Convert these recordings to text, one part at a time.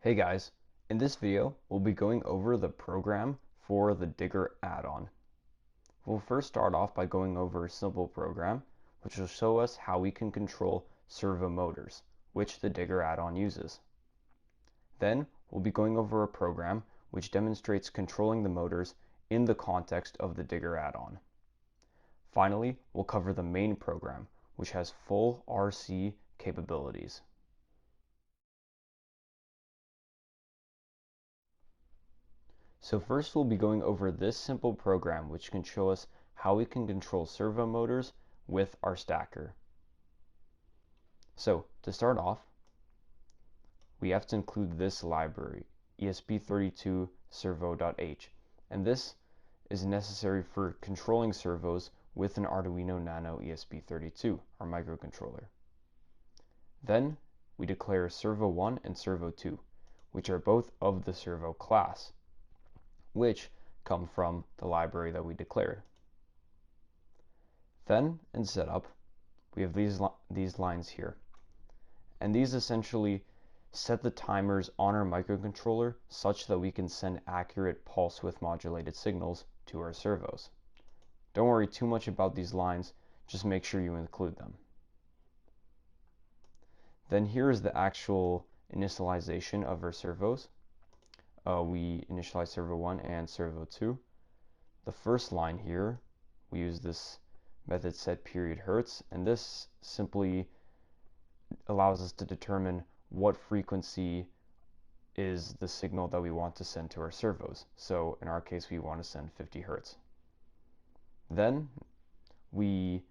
Hey guys, in this video we'll be going over the program for the Digger add-on. We'll first start off by going over a simple program which will show us how we can control servo motors, which the Digger add-on uses. Then we'll be going over a program which demonstrates controlling the motors in the context of the Digger add-on. Finally, we'll cover the main program, which has full RC capabilities. So first we'll be going over this simple program which can show us how we can control servo motors with our Stackr. So to start off, we have to include this library, esp32 servo.h, and this is necessary for controlling servos with an Arduino Nano ESP32, our microcontroller. Then we declare servo1 and servo2, which are both of the servo class, which come from the library that we declared. Then in setup, we have these lines here, and these essentially set the timers on our microcontroller such that we can send accurate pulse width modulated signals to our servos. Don't worry too much about these lines, just make sure you include them. Then here is the actual initialization of our servos. We initialize servo 1 and servo 2. The first line here, we use this method set period hertz, and this simply allows us to determine what frequency is the signal that we want to send to our servos. So in our case, we want to send 50 hertz. Then we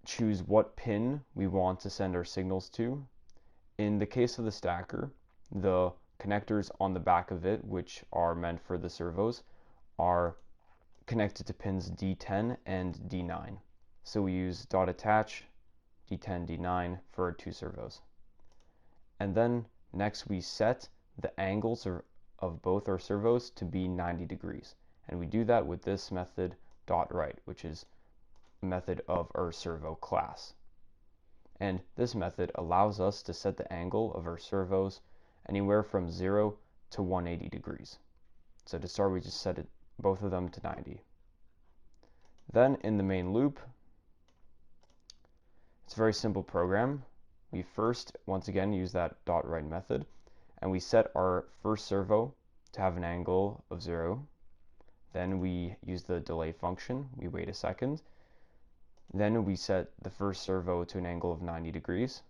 choose what pin we want to send our signals to. In the case of the Stackr, the connectors on the back of it, which are meant for the servos, are connected to pins D10 and D9. So we use dot attach D10, D9 for our two servos. And then next we set the angles of both our servos to be 90 degrees. And we do that with this method dot right, which is a method of our servo class. And this method allows us to set the angle of our servos anywhere from 0 to 180 degrees. So to start, we just set both of them to 90. Then in the main loop, it's a very simple program. We first, once again, use that dot right method, and we set our first servo to have an angle of 0. Then we use the delay function. We wait a second. Then we set the first servo to an angle of 90 degrees,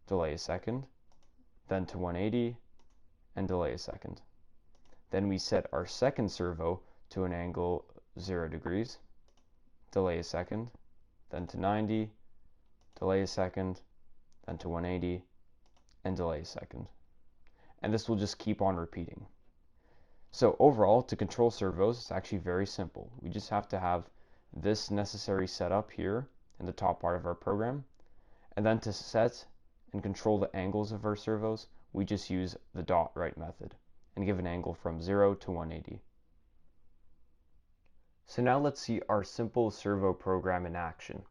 delay a second, then to 180, and delay a second. Then we set our second servo to an angle 0 degrees, delay a second, then to 90, delay a second, then to 180, and delay a second. And this will just keep on repeating. So overall, to control servos, it's actually very simple. We just have to have this necessary setup here in the top part of our program. And then to set and control the angles of our servos, we just use the dot right method and give an angle from 0 to 180. So now let's see our simple servo program in action.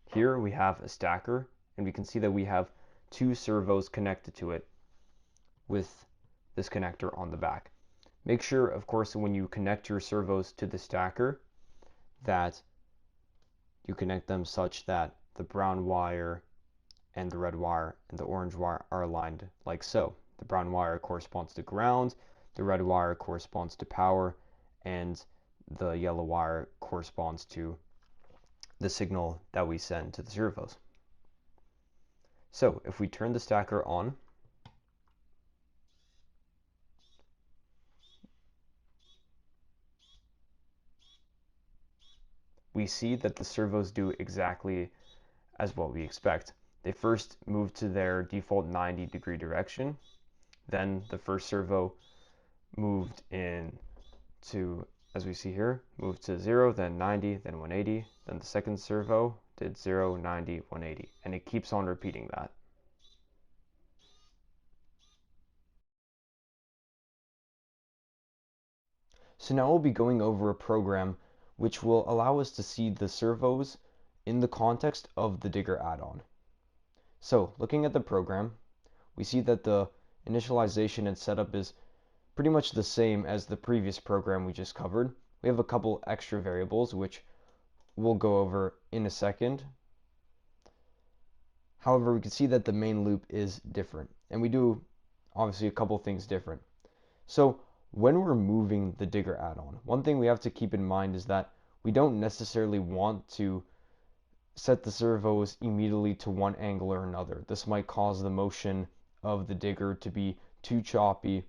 Here we have a Stackr, and we can see that we have two servos connected to it with this connector on the back. Make sure, of course, when you connect your servos to the Stackr, that you connect them such that the brown wire and the red wire and the orange wire are aligned like so. The brown wire corresponds to ground, the red wire corresponds to power, and the yellow wire corresponds to the signal that we send to the servos. So if we turn the Stackr on, we see that the servos do exactly as what we expect. They first move to their default 90-degree direction. Then the first servo moved in to, as we see here, moved to 0, then 90, then 180. Then the second servo did 0, 90, 180. And it keeps on repeating that. So now we'll be going over a program which will allow us to see the servos in the context of the Digger add-on. So looking at the program, we see that the initialization and setup is pretty much the same as the previous program we just covered. We have a couple extra variables, which we'll go over in a second. However, we can see that the main loop is different, and we do obviously a couple things different. So when we're moving the digger add-on, one thing we have to keep in mind is that we don't necessarily want to set the servos immediately to one angle or another. This might cause the motion of the digger to be too choppy,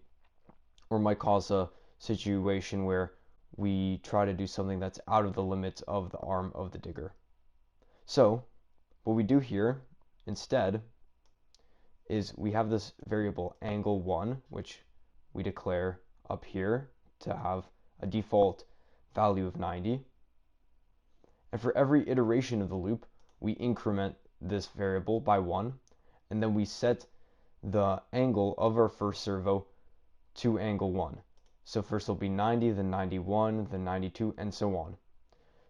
or might cause a situation where we try to do something that's out of the limits of the arm of the digger. So what we do here instead is we have this variable angle1, which we declare up here to have a default value of 90. And for every iteration of the loop, we increment this variable by 1, and then we set the angle of our first servo to angle 1. So first it'll be 90, then 91, then 92, and so on.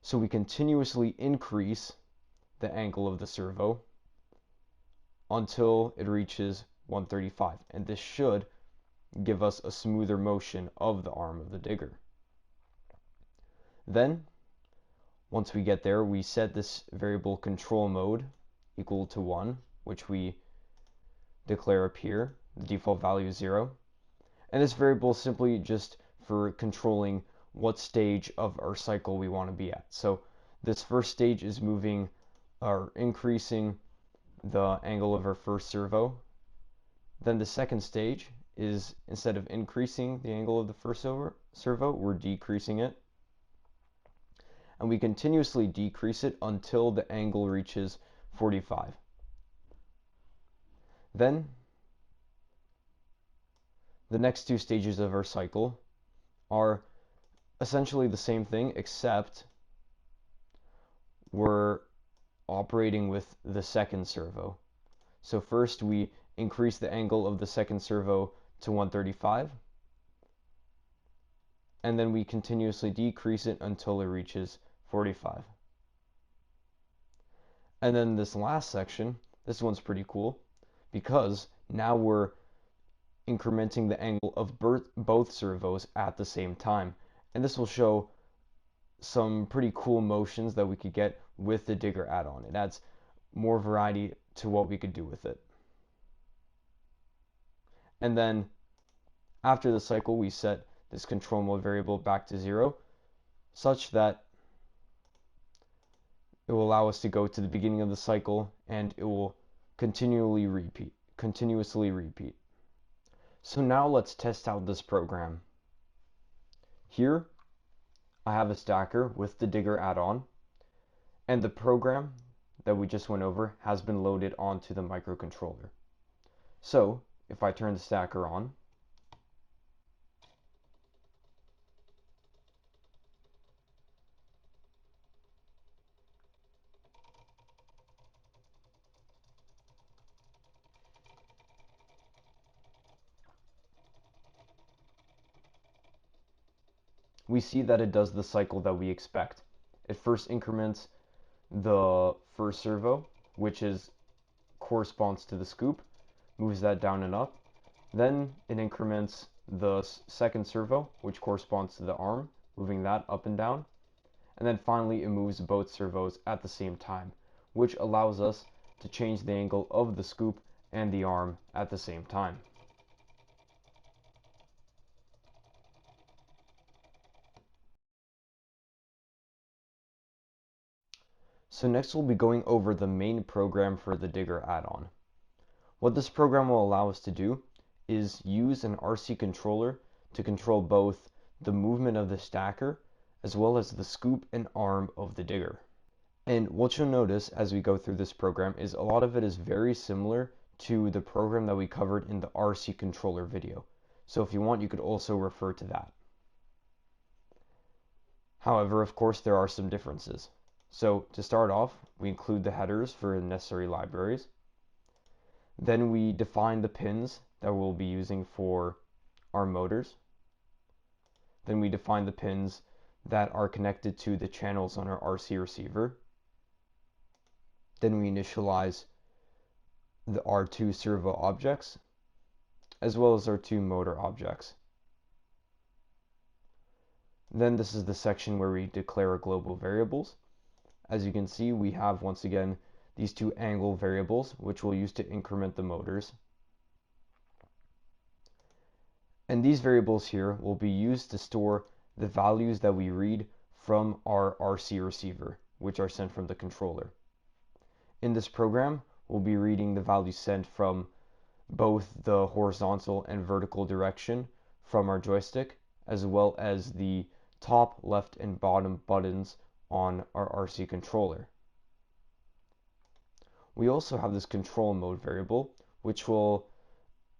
So we continuously increase the angle of the servo until it reaches 135, and this should give us a smoother motion of the arm of the digger. Then, once we get there, we set this variable control mode equal to 1, which we declare up here. The default value is 0. And this variable is simply just for controlling what stage of our cycle we want to be at. So this first stage is moving or increasing the angle of our first servo. Then the second stage is, instead of increasing the angle of the first servo, we're decreasing it. And we continuously decrease it until the angle reaches 45. Then the next two stages of our cycle are essentially the same thing, except we're operating with the second servo. So first we increase the angle of the second servo to 135, and then we continuously decrease it until it reaches 45. And then this last section, this one's pretty cool, because now we're incrementing the angle of both servos at the same time. And this will show some pretty cool motions that we could get with the digger add-on. It adds more variety to what we could do with it. And then after the cycle, we set this control mode variable back to 0, such that it will allow us to go to the beginning of the cycle, and it will continuously repeat. So now let's test out this program. Here I have a stacker with the digger add-on, and the program that we just went over has been loaded onto the microcontroller. So if I turn the stacker on, we see that it does the cycle that we expect. It first increments the first servo, which corresponds to the scoop, moves that down and up. Then it increments the second servo, which corresponds to the arm, moving that up and down. And then finally it moves both servos at the same time, which allows us to change the angle of the scoop and the arm at the same time. So next we'll be going over the main program for the digger add-on. What this program will allow us to do is use an RC controller to control both the movement of the stacker as well as the scoop and arm of the digger. And what you'll notice as we go through this program is a lot of it is very similar to the program that we covered in the RC controller video. So if you want, you could also refer to that. However, of course, there are some differences. So to start off, we include the headers for the necessary libraries. Then we define the pins that we'll be using for our motors. Then we define the pins that are connected to the channels on our RC receiver. Then we initialize the R2 servo objects, as well as our two motor objects. Then this is the section where we declare our global variables. As you can see, we have once again these two angle variables, which we'll use to increment the motors. And these variables here will be used to store the values that we read from our RC receiver, which are sent from the controller. In this program, we'll be reading the values sent from both the horizontal and vertical direction from our joystick, as well as the top, left, and bottom buttons on our RC controller. We also have this control mode variable, which will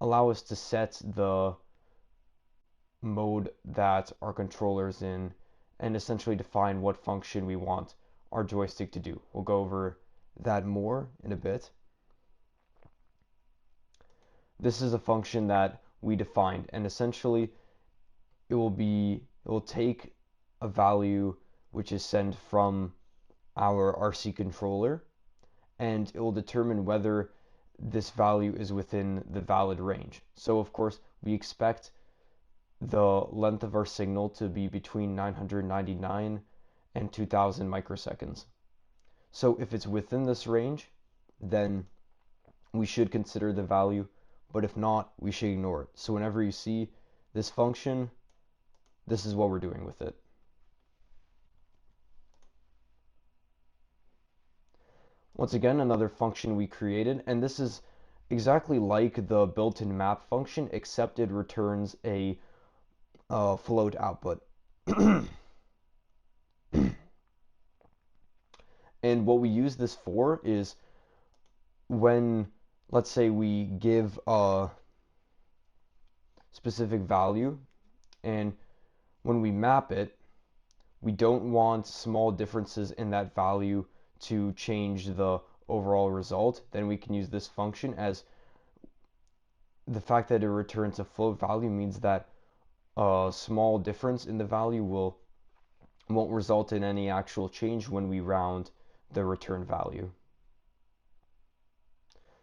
allow us to set the mode that our controller is in and essentially define what function we want our joystick to do. We'll go over that more in a bit. This is a function that we defined, and essentially it will take a value which is sent from our RC controller, and it will determine whether this value is within the valid range. So of course we expect the length of our signal to be between 999 and 2000 microseconds. So if it's within this range, then we should consider the value, but if not, we should ignore it. So whenever you see this function, this is what we're doing with it. Once again, another function we created, and this is exactly like the built-in map function, except it returns a float output. And what we use this for is when, let's say, we give a specific value, and when we map it, we don't want small differences in that value to change the overall result. Then we can use this function, as the fact that it returns a float value means that a small difference in the value won't result in any actual change when we round the return value.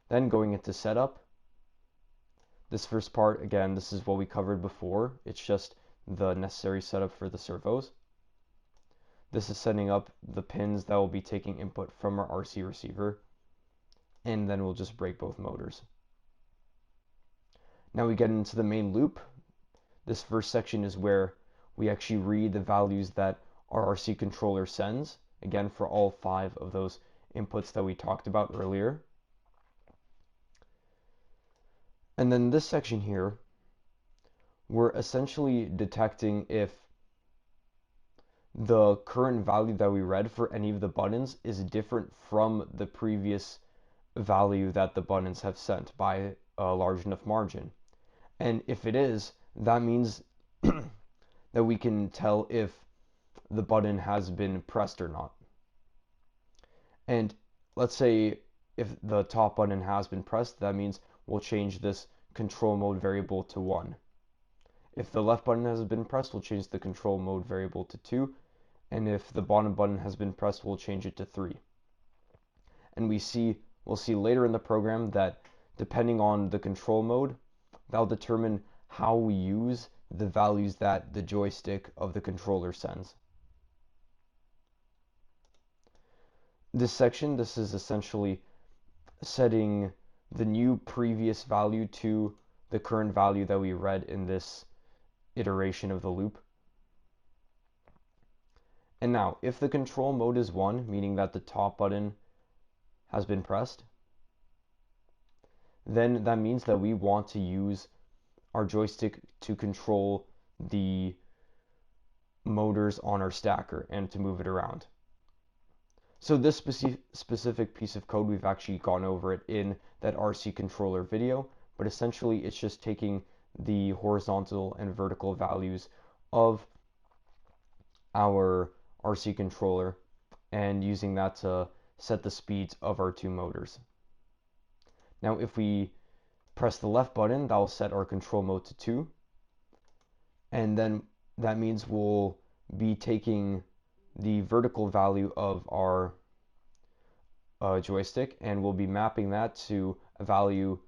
Then going into setup, this first part, again, this is what we covered before. It's just the necessary setup for the servos. This is setting up the pins that will be taking input from our RC receiver, and then we'll just break both motors. Now we get into the main loop. This first section is where we actually read the values that our RC controller sends, again for all 5 of those inputs that we talked about earlier. And then this section here, we're essentially detecting if the current value that we read for any of the buttons is different from the previous value that the buttons have sent by a large enough margin. And if it is, that means that we can tell if the button has been pressed or not. And let's say if the top button has been pressed, that means we'll change this control mode variable to 1. If the left button has been pressed, we'll change the control mode variable to 2. And if the bottom button has been pressed, we'll change it to 3. And we'll see later in the program that depending on the control mode, that'll determine how we use the values that the joystick of the controller sends. This section, this is essentially setting the new previous value to the current value that we read in this iteration of the loop. And now, if the control mode is 1, meaning that the top button has been pressed, then that means that we want to use our joystick to control the motors on our stacker and to move it around. So this specific piece of code, we've actually gone over it in that RC controller video, but essentially it's just taking the horizontal and vertical values of our RC controller and using that to set the speeds of our 2 motors. Now if we press the left button, that will set our control mode to 2, and then that means we'll be taking the vertical value of our joystick and we'll be mapping that to a value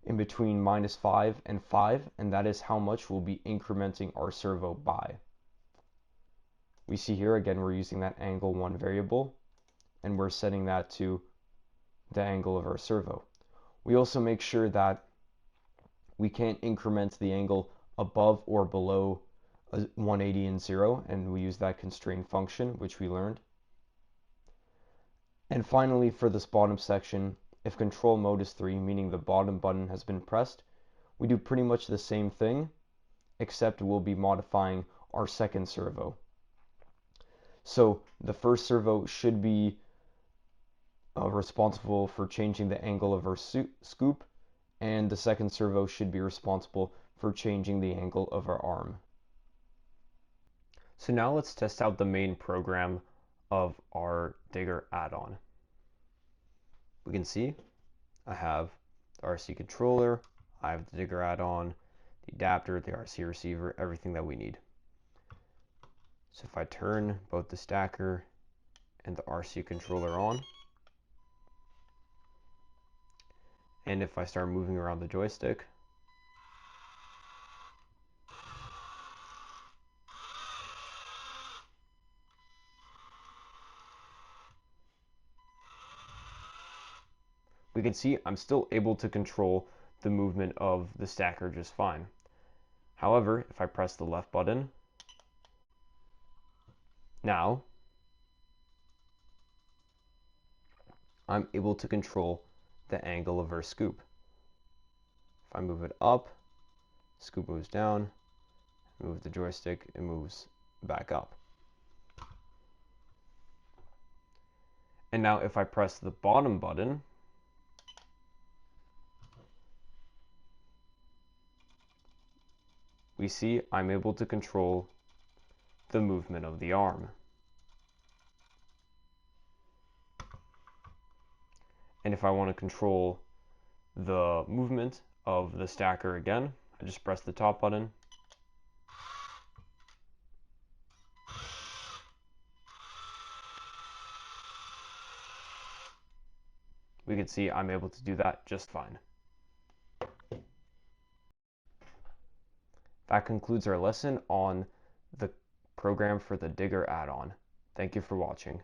in between -5 and 5, and that is how much we'll be incrementing our servo by. We see here again we're using that angle 1 variable, and we're setting that to the angle of our servo. We also make sure that we can't increment the angle above or below 180 and 0, and we use that constraint function, which we learned. And finally, for this bottom section, if control mode is 3, meaning the bottom button has been pressed, we do pretty much the same thing, except we'll be modifying our second servo. So the first servo should be responsible for changing the angle of our scoop, and the second servo should be responsible for changing the angle of our arm. So now let's test out the main program of our digger add-on. We can see I have the RC controller, I have the digger add-on, the adapter, the RC receiver, everything that we need. So if I turn both the Stackr and the RC controller on, and if I start moving around the joystick, we can see I'm still able to control the movement of the Stackr just fine. However, if I press the left button, now I'm able to control the angle of our scoop. If I move it up, scoop moves down, move the joystick, it moves back up. And now if I press the bottom button, we see I'm able to control the movement of the arm. And if I want to control the movement of the Stackr again, I just press the top button. We can see I'm able to do that just fine. That concludes our lesson on the program for the digger add-on. Thank you for watching.